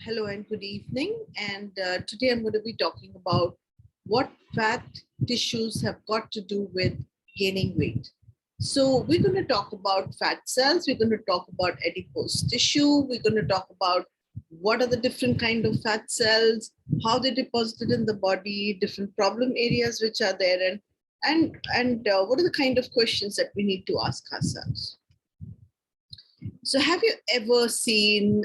Hello and good evening. And today I'm going to be talking about what fat tissues have got to do with gaining weight. So we're going to talk about fat cells. We're going to talk about adipose tissue. We're going to talk about what are the different kind of fat cells, how they're deposited in the body, different problem areas which are there, and what are the kind of questions that we need to ask ourselves. So have you ever seen,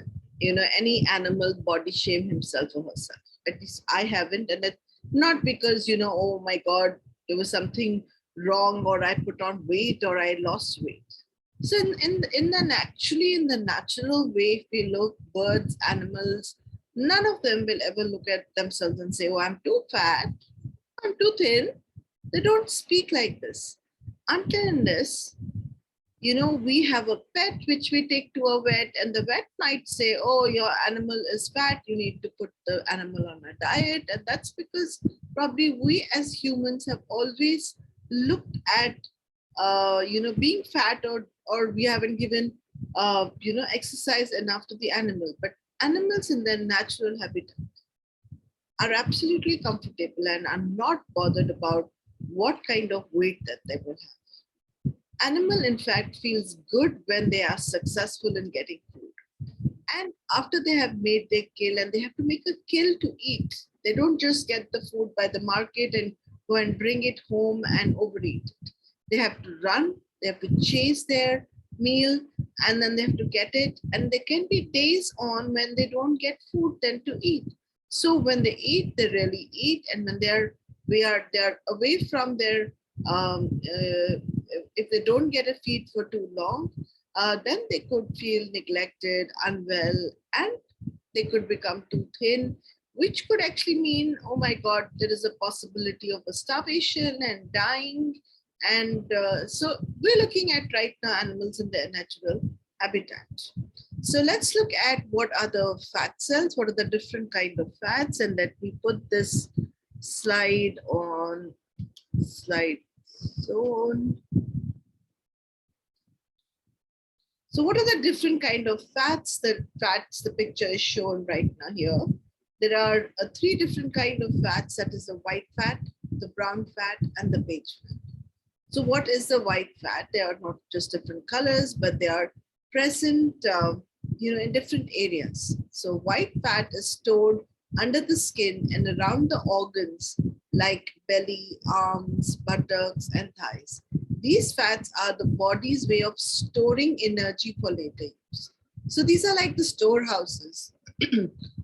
any animal body shame himself or herself? At least I haven't. And it's not because, oh my God, there was something wrong or I put on weight or I lost weight. So in the natural way, if we look, birds, animals, none of them will ever look at themselves and say, oh, I'm too fat, I'm too thin. They don't speak like this. Until unless we have a pet which we take to a vet, and the vet might say, oh, your animal is fat, you need to put the animal on a diet. And that's because probably we as humans have always looked at, being fat, or we haven't given, exercise enough to the animal. But animals in their natural habitat are absolutely comfortable and are not bothered about what kind of weight that they will have. Animal, in fact, feels good when they are successful in getting food. And after they have made their kill, and they have to make a kill to eat, they don't just get the food by the market and go and bring it home and overeat it. They have to run, they have to chase their meal, and then they have to get it. And there can be days on when they don't get food then to eat. So when they eat, they really eat, and when they're away from their if they don't get a feed for too long, then they could feel neglected, unwell, and they could become too thin, which could actually mean, oh my God, there is a possibility of a starvation and dying. And so we're looking at right now animals in their natural habitat. So let's look at what are the fat cells, what are the different kind of fats, and let me put this slide on slide zone. So what are the different kind of fats? The picture is shown right now here. There are three different kind of fats. That is the white fat, the brown fat, and the beige fat. So what is the white fat? They are not just different colors, but they are present, in different areas. So white fat is stored under the skin and around the organs like belly, arms, buttocks, and thighs. These fats are the body's way of storing energy for later use. So these are like the storehouses.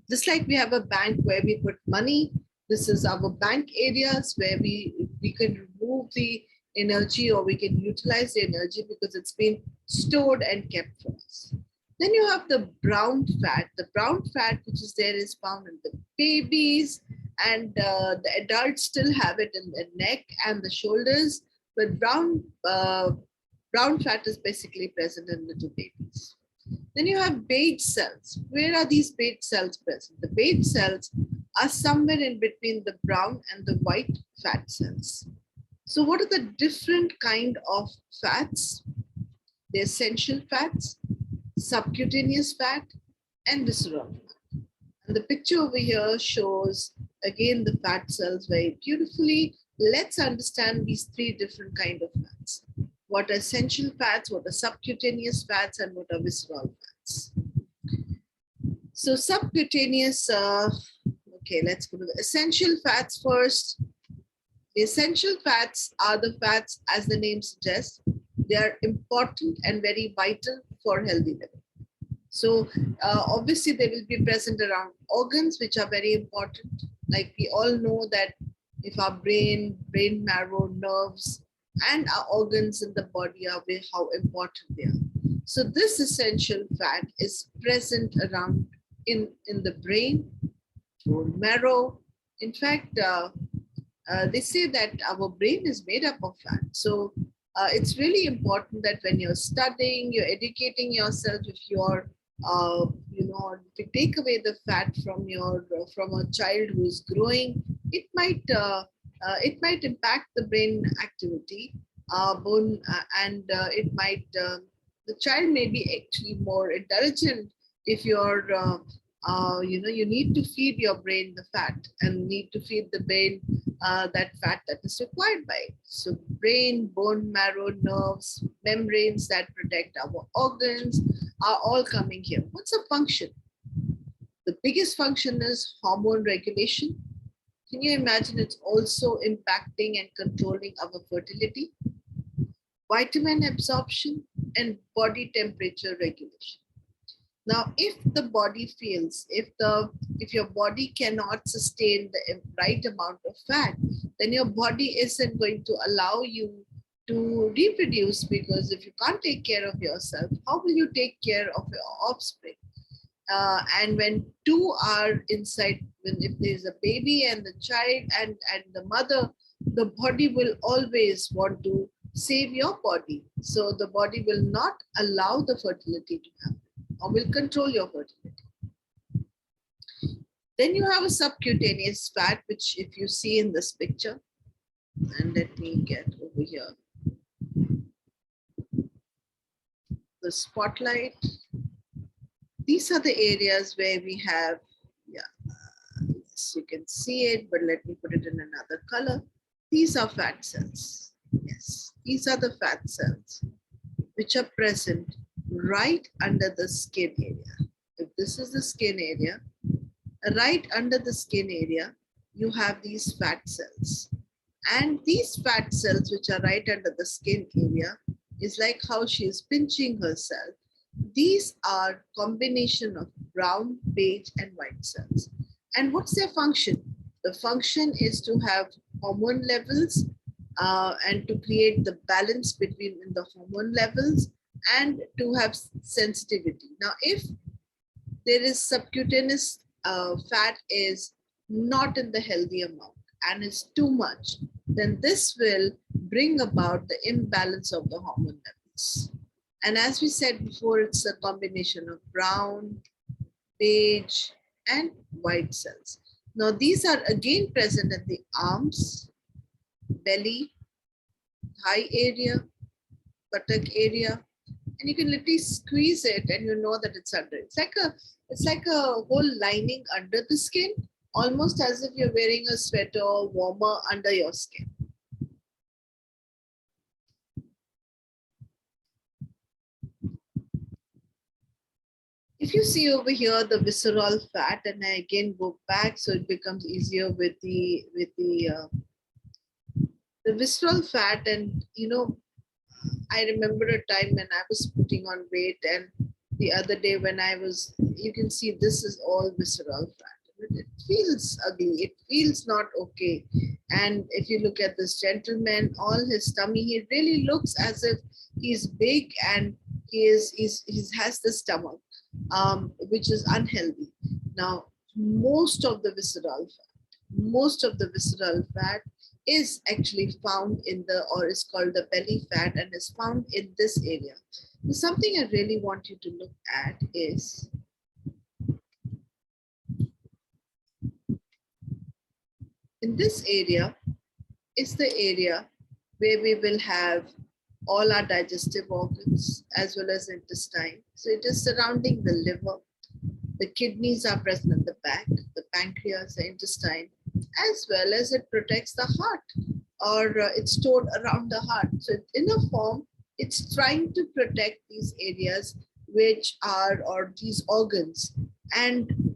Just like we have a bank where we put money, this is our bank areas where we can remove the energy, or we can utilize the energy because it's been stored and kept for us. Then you have the brown fat. The brown fat which is there is found in the babies, and the adults still have it in the neck and the shoulders, but brown fat is basically present in little babies. Then you have beige cells. Where are these beige cells present? The beige cells are somewhere in between the brown and the white fat cells. So what are the different kind of fats? The essential fats, subcutaneous fat, and visceral fat. And the picture over here shows again the fat cells very beautifully. Let's understand these three different kind of fats. What are essential fats, what are subcutaneous fats, and what are visceral fats? So subcutaneous, okay, let's go to the essential fats first. The essential fats are the fats, as the name suggests, they are important and very vital for healthy living. So obviously they will be present around organs, which are very important. Like we all know that if our brain marrow, nerves, and our organs in the body are very, how important they are. So this essential fat is present around in the brain, bone marrow. In fact, they say that our brain is made up of fat. So it's really important that when you're studying, you're educating yourself, if you're if you take away the fat from from a child who is growing, it might impact the brain activity, bone, and it might the child may be actually more intelligent if you're You need to feed your brain the fat and need to feed the brain that fat that is required by it. So brain, bone marrow, nerves, membranes that protect our organs are all coming here. What's a function? The biggest function is hormone regulation. Can you imagine it's also impacting and controlling our fertility, vitamin absorption, and body temperature regulation? Now, if the body feels, if your body cannot sustain the right amount of fat, then your body isn't going to allow you to reproduce, because if you can't take care of yourself, how will you take care of your offspring? And when two are inside, when if there's a baby and the child and the mother, the body will always want to save your body. So the body will not allow the fertility to happen or will control your fertility. Then you have a subcutaneous fat, which if you see in this picture, and let me get over here the spotlight. These are the areas where we have, yes, you can see it, but let me put it in another color. These are fat cells. Yes, these are the fat cells which are present right under the skin area. If this is the skin area, right under the skin area, you have these fat cells. And these fat cells, which are right under the skin area, is like how she is pinching herself. These are combination of brown, beige, and white cells. And what's their function? The function is to have hormone levels and to create the balance between the hormone levels and to have sensitivity. Now, if there is subcutaneous fat is not in the healthy amount and is too much, then this will bring about the imbalance of the hormone levels. And as we said before, it's a combination of brown, beige, and white cells. Now, these are again present in the arms, belly, thigh area, buttock area, and you can literally squeeze it and you know that it's under. It's like a whole lining under the skin, almost as if you're wearing a sweater or warmer under your skin. If you see over here the visceral fat, and I again go back so it becomes easier with the visceral fat, and I remember a time when I was putting on weight, and the other day when I was, you can see this is all visceral fat. It feels ugly. It feels not okay. And if you look at this gentleman, all his tummy, he really looks as if he's big and he has the stomach, which is unhealthy. Now, most of the visceral fat is actually found in the, or is called the belly fat, and is found in this area. So something I really want you to look at is in this area is the area where we will have all our digestive organs as well as intestine. So it is surrounding the liver. The kidneys are present at the back, the pancreas, the intestine, as well as it protects the heart, or it's stored around the heart. So in a form, it's trying to protect these areas which are, or these organs. And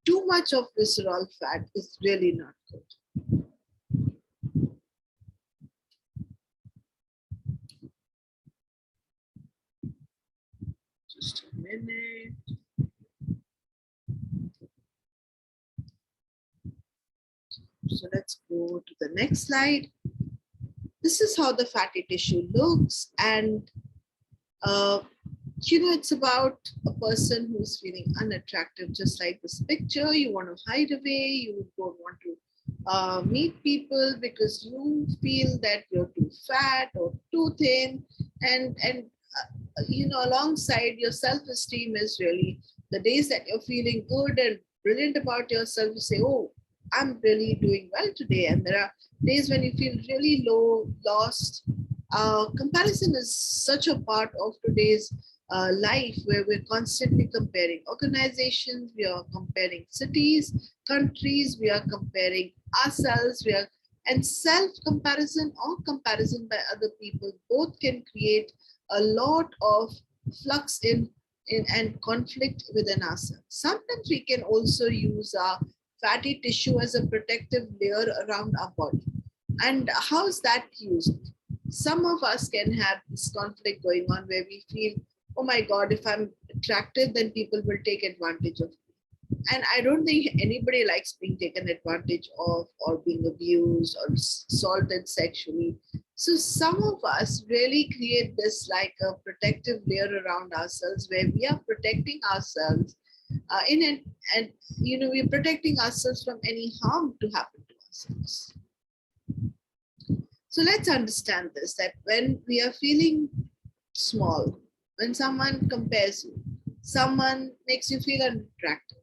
too much of visceral fat is really not good. Just a minute. So let's go to the next slide. This is how the fatty tissue looks. And, it's about a person who's feeling unattractive, just like this picture. You want to hide away. You don't want to meet people because you feel that you're too fat or too thin. And alongside your self-esteem is really the days that you're feeling good and brilliant about yourself. You say, oh, I'm really doing well today. And there are days when you feel really low, lost. Comparison is such a part of today's life where we're constantly comparing organizations, we are comparing cities, countries, we are comparing ourselves, and self comparison or comparison by other people both can create a lot of flux in and conflict within ourselves. Sometimes we can also use our fatty tissue as a protective layer around our body. And how's that used? Some of us can have this conflict going on where we feel, oh my God, if I'm attractive, then people will take advantage of me. And I don't think anybody likes being taken advantage of or being abused or assaulted sexually. So some of us really create this like a protective layer around ourselves where we are protecting ourselves in an, and we're protecting ourselves from any harm to happen to ourselves. So let's understand this, that when we are feeling small, when someone compares you, someone makes you feel unattractive.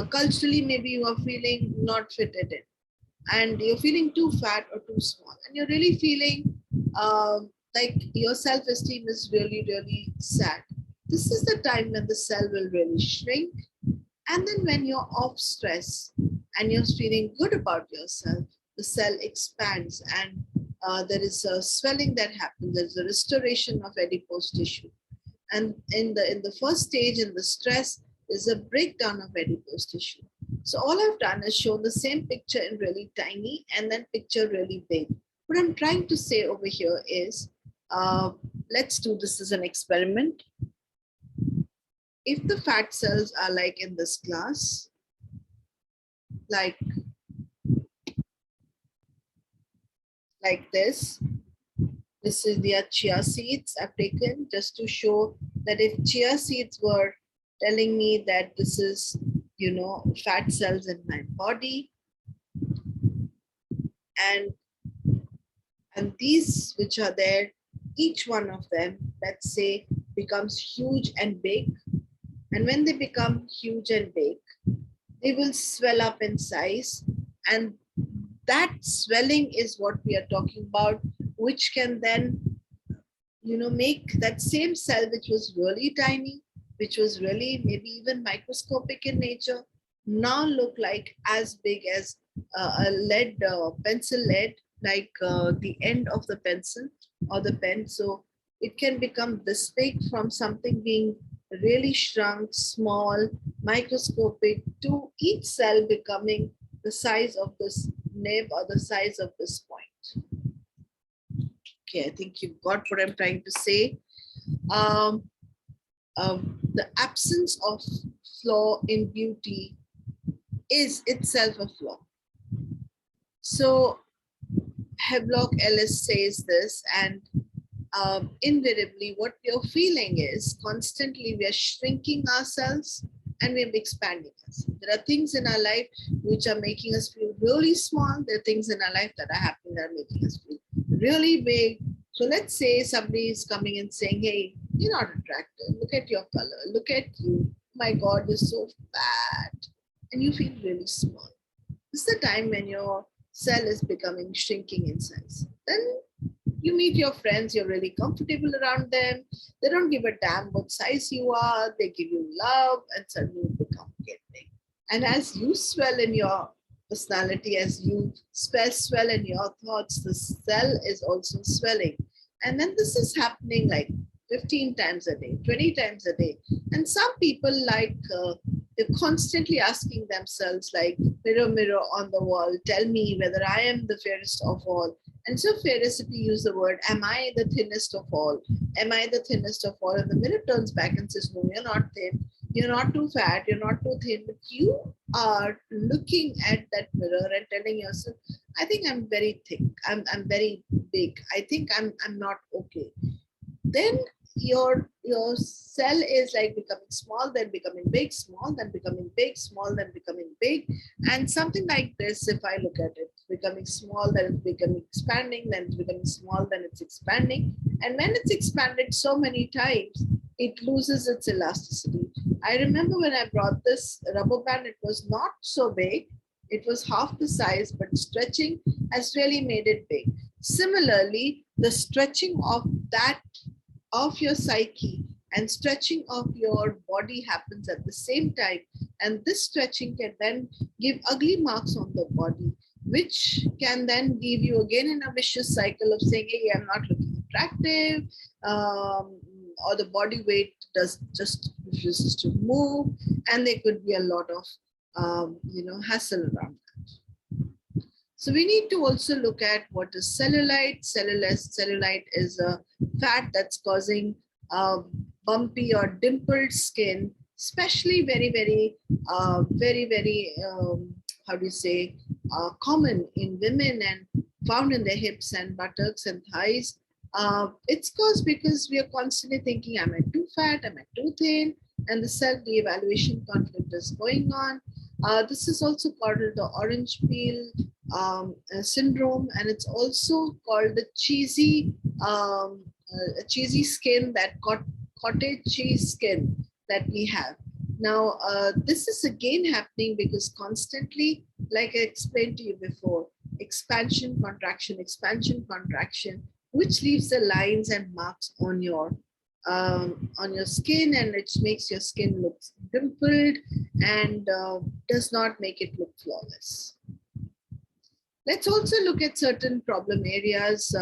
Culturally, maybe you are feeling not fitted in, and you're feeling too fat or too small, and you're really feeling like your self-esteem is really, really sad. This is the time when the cell will really shrink. And then when you're off stress and you're feeling good about yourself, the cell expands and there is a swelling that happens. There's a restoration of adipose tissue. And in the first stage, in the stress, is a breakdown of adipose tissue. So all I've done is shown the same picture in really tiny and then picture really big. What I'm trying to say over here is, let's do this as an experiment. If the fat cells are like in this class, like this is the chia seeds I've taken just to show that if chia seeds were telling me that this is, fat cells in my body, and these which are there, each one of them, let's say, becomes huge and big. And when they become huge and big, they will swell up in size. And that swelling is what we are talking about, which can then, make that same cell, which was really tiny, which was really maybe even microscopic in nature, now look like as big as a lead, pencil lead, like the end of the pencil or the pen. So it can become this big from something being really shrunk, small, microscopic, to each cell becoming the size of this nib or the size of this point. Okay, I think you've got what I'm trying to say. The absence of flaw in beauty is itself a flaw. So Havelock Ellis says this, and invariably what we are feeling is constantly we are shrinking ourselves and we're expanding us. There are things in our life which are making us feel really small. There are things in our life that are happening that are making us feel really big. So let's say somebody is coming and saying, hey, you're not attractive. Look at your color. Look at you. Oh my God, you're so fat. And you feel really small. This is the time when your cell is becoming shrinking in size. Then you meet your friends, you're really comfortable around them. They don't give a damn what size you are. They give you love, and suddenly you become big. And as you swell in your personality, as you swell in your thoughts, the cell is also swelling. And then this is happening like 15 times a day, 20 times a day. And some people they're constantly asking themselves like, mirror, mirror on the wall, tell me whether I am the fairest of all. And so Pharisee use the word, am I the thinnest of all? Am I the thinnest of all? And the mirror turns back and says, no, you're not thin. You're not too fat. You're not too thin. But you are looking at that mirror and telling yourself, I think I'm very thick. I'm very big. I think I'm not okay. Then your cell is like becoming small, then becoming big, small, then becoming big, small, then becoming big. And something like this, if I look at it, becoming small, then it's becoming expanding, then it's becoming small, then it's expanding. And when it's expanded so many times, it loses its elasticity. I remember when I brought this rubber band, it was not so big. It was half the size, but stretching has really made it big. Similarly, the stretching of your psyche and stretching of your body happens at the same time. And this stretching can then give ugly marks on the body, which can then give you again in a vicious cycle of saying, hey, I'm not looking attractive, or the body weight does just refuses to move, and there could be a lot of hassle around. So we need to also look at what is cellulite. Cellulite is a fat that's causing bumpy or dimpled skin, especially very, how do you say, common in women and found in their hips and buttocks and thighs. It's caused because we are constantly thinking, am I too fat? Am I too thin? And the self-de-evaluation conflict is going on. This is also called the orange peel syndrome, and it's also called the cheesy skin, that cottage cheese skin that we have. Now, this is again happening because constantly, like I explained to you before, expansion, contraction, which leaves the lines and marks on your skin, and it makes your skin look dimpled and does not make it look flawless. Let's also look at certain problem areas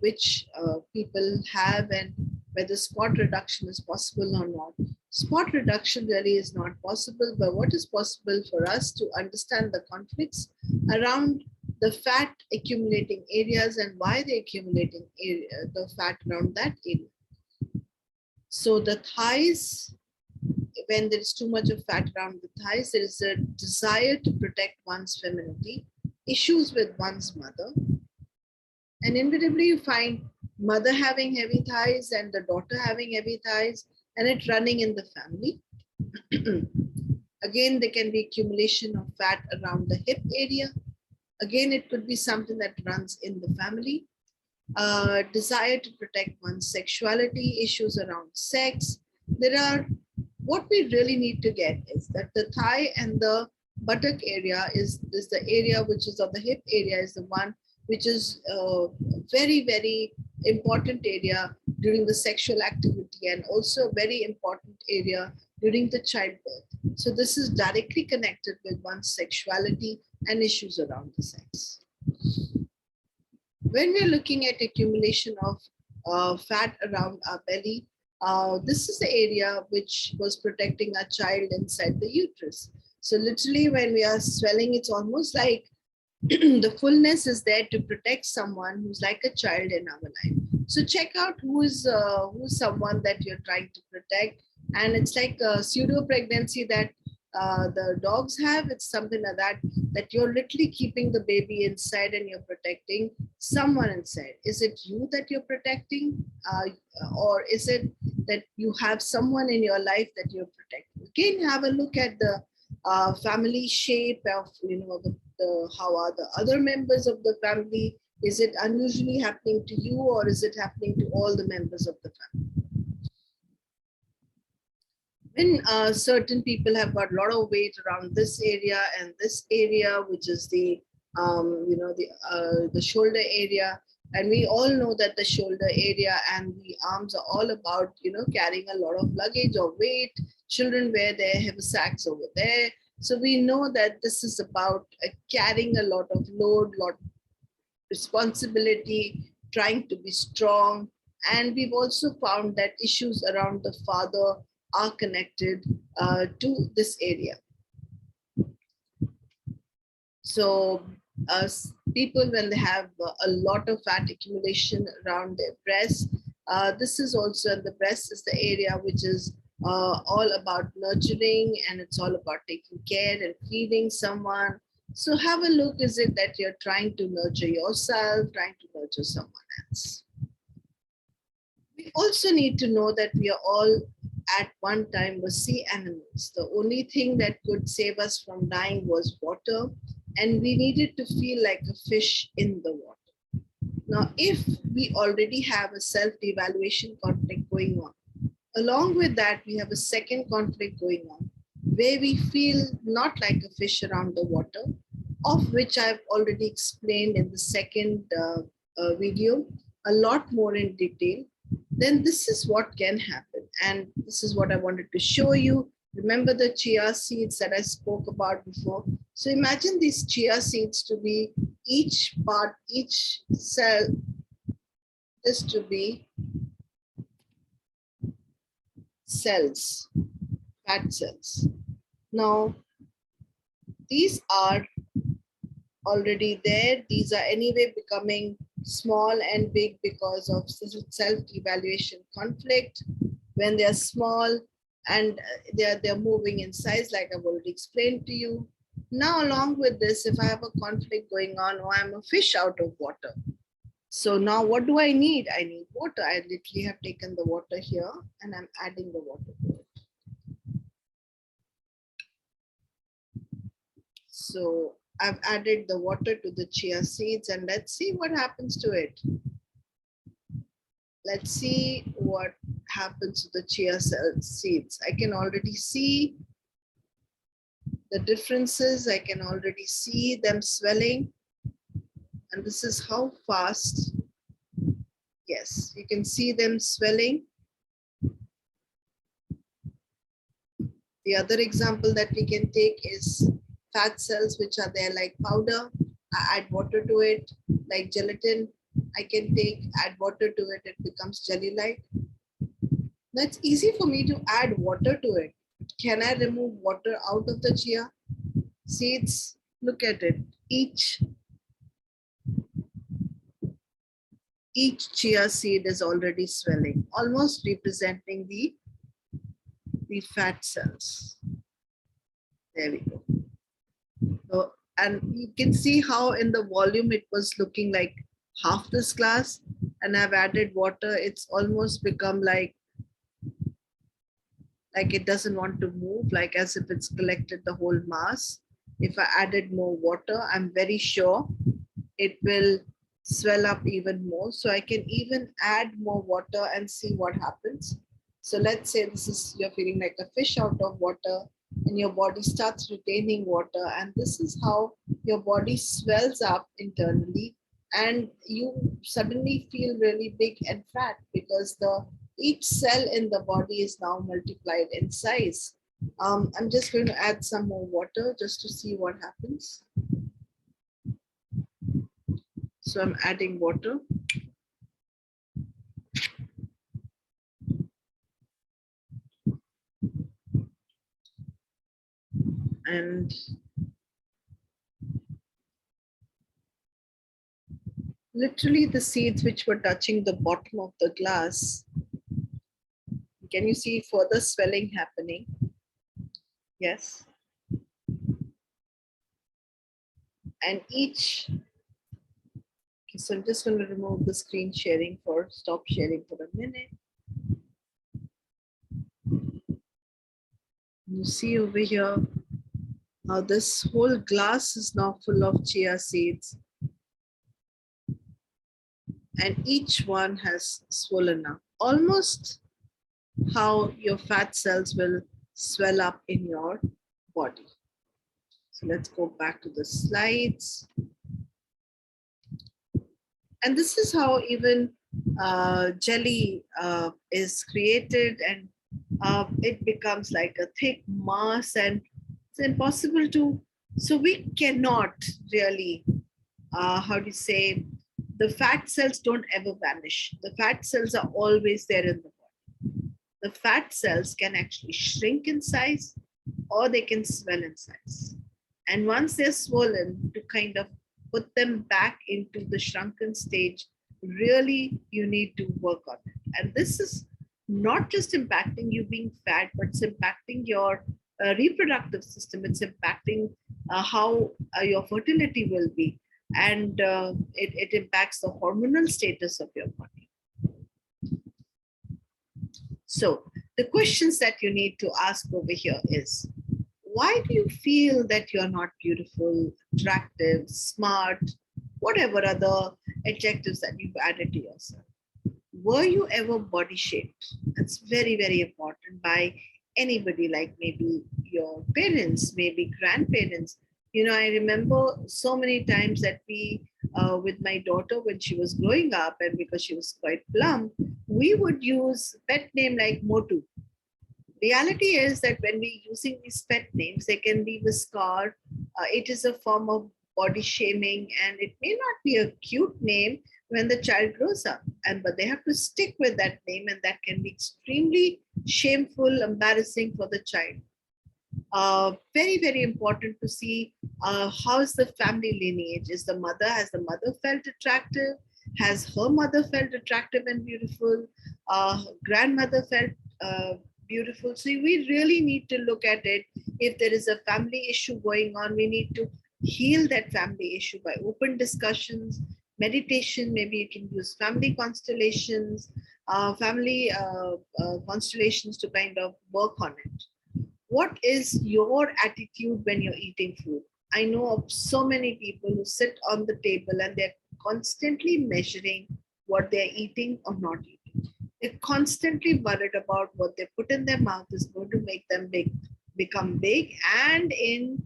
which people have, and whether spot reduction is possible or not. Spot reduction really is not possible, but what is possible for us to understand the conflicts around the fat accumulating areas and why they're accumulating the fat around that area. So the thighs, when there's too much of fat around the thighs, there is a desire to protect one's femininity, issues with one's mother. And inevitably you find mother having heavy thighs and the daughter having heavy thighs, and it running in the family. Again, there can be accumulation of fat around the hip area. Again, it could be something that runs in the family. Desire to protect one's sexuality, issues around sex. What we really need to get is that the thigh and the buttock area is the area which is, of the hip area is the one which is very important area during the sexual activity, and also a very important area during the childbirth. So this is directly connected with one's sexuality and issues around the sex. When we're looking at accumulation of fat around our belly, this is the area which was protecting our child inside the uterus. So literally when we are swelling, it's almost like the fullness is there to protect someone who's like a child in our life. So check out who's someone that you're trying to protect. And it's like a pseudo pregnancy that the dogs have. It's something like that you're literally keeping the baby inside and you're protecting someone inside. Is it you that you're protecting? Or is it that you have someone in your life that you're protecting? Again, have a look at the family shape of, how are the other members of the family? Is it unusually happening to you, or is it happening to all the members of the family? When certain people have got a lot of weight around this area and this area, which is the shoulder area, and we all know that the shoulder area and the arms are all about carrying a lot of luggage or weight. Children wear their heavy sacks over there, so we know that this is about carrying a lot of load, lot of responsibility, trying to be strong. And we've also found that issues around the father are connected to this area. So people, when they have a lot of fat accumulation around their breasts, this is also, the breast is the area which is all about nurturing, and it's all about taking care and feeding someone. So have a look, is it that you're trying to nurture yourself, trying to nurture someone else? We also need to know that we are all at one time were sea animals. The only thing that could save us from dying was water, and we needed to feel like a fish in the water. Now, if we already have a self-devaluation conflict going on, along with that, we have a second conflict going on, where we feel not like a fish around the water, of which I've already explained in the second video a lot more in detail. then this is what can happen. And this is what I wanted to show you. Remember the chia seeds that I spoke about before? So imagine these chia seeds to be each part, each cell, this to be cells, fat cells. Now, these are already there. These are anyway becoming small and big because of self-evaluation conflict. When they're small and they're moving in size, like I've already explained to you. Now, along with this, if I have a conflict going on, or I'm a fish out of water. So now what do I need? I need water. I literally have taken the water here and I'm adding the water to it. So I've added the water to the chia seeds and let's see what happens to it. Let's see what happens to the chia seeds. I can already see the differences. I can already see them swelling. And this is how fast. Yes, you can see them swelling. The other example that we can take is fat cells, which are there like powder. I add water to it, like gelatin. I can take, add water to it, it becomes jelly-like. That's easy for me to add water to it. Can I remove water out of the chia seeds? Look at it. Each chia seed is already swelling, almost representing the fat cells. There we go. So, and you can see how in the volume it was looking like half this glass, and I've added water. It's almost become like it doesn't want to move, like as if it's collected the whole mass. If I added more water, I'm very sure it will swell up even more. So I can even add more water and see what happens. So let's say this is, you're feeling like a fish out of water and your body starts retaining water. And this is how your body swells up internally and you suddenly feel really big and fat because each cell in the body is now multiplied in size. I'm just going to add some more water just to see what happens. So I'm adding water. And literally the seeds which were touching the bottom of the glass, can you see further swelling happening? Yes. And each, okay, so I'm just going to remove the screen sharing stop sharing for a minute. You see over here how this whole glass is now full of chia seeds. And each one has swollen up, almost how your fat cells will swell up in your body. So let's go back to the slides. And this is how even jelly is created, and it becomes like a thick mass and it's impossible to, so we cannot really, how do you say, the fat cells don't ever vanish. The fat cells are always there in the body. The fat cells can actually shrink in size or they can swell in size. And once they're swollen, to kind of put them back into the shrunken stage, really you need to work on it. And this is not just impacting you being fat, but it's impacting your reproductive system. It's impacting how your fertility will be. And it impacts the hormonal status of your body. So the questions that you need to ask over here is, why do you feel that you're not beautiful, attractive, smart, whatever other adjectives that you've added to yourself? Were you ever body shaped? That's very, very important by anybody, like maybe your parents, maybe grandparents. You know, I remember so many times that with my daughter when she was growing up, and because she was quite plump, we would use pet name like Motu. Reality is that when we're using these pet names, they can leave a scar. It is a form of body shaming, and it may not be a cute name when the child grows up. And but they have to stick with that name, and that can be extremely shameful, embarrassing for the child. Very, very important to see how is the family lineage. Is the mother, has the mother felt attractive? Has her mother felt attractive and beautiful? Grandmother felt beautiful. So we really need to look at it. If there is a family issue going on, we need to heal that family issue by open discussions, meditation. Maybe you can use family constellations, family constellations to kind of work on it. What is your attitude when you're eating food? I know of so many people who sit on the table and they're constantly measuring what they're eating or not eating. They're constantly worried about what they put in their mouth is going to make them big, become big, and in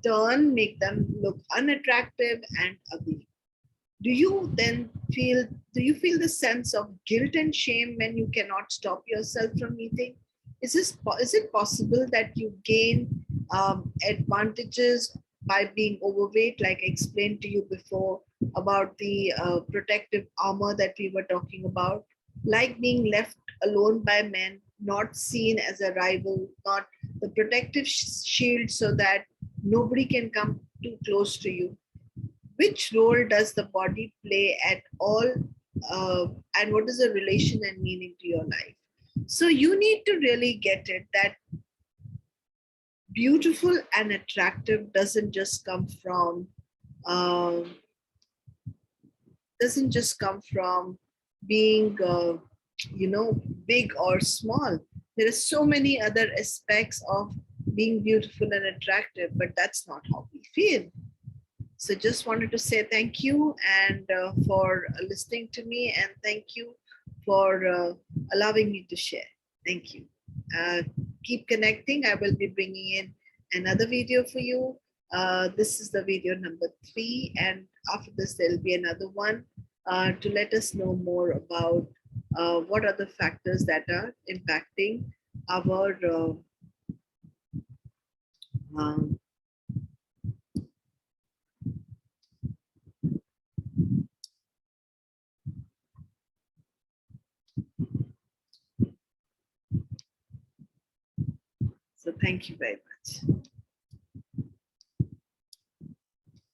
turn make them look unattractive and ugly. Do you feel the sense of guilt and shame when you cannot stop yourself from eating? Is it possible that you gain advantages by being overweight, like I explained to you before about the protective armor that we were talking about, like being left alone by men, not seen as a rival, not the protective shield so that nobody can come too close to you? Which role does the body play at all, uh, and what is the relation and meaning to your life? So you need to really get it that beautiful and attractive um, doesn't just come from being you know big or small. There are so many other aspects of being beautiful and attractive, but that's not how we feel. So just wanted to say thank you and for listening to me, and thank you for allowing me to share. Thank you. Uh, Keep connecting. I will be bringing in another video for you. This is the video number 3, and after this there will be another one to let us know more about what are the factors that are impacting our um, so thank you very much.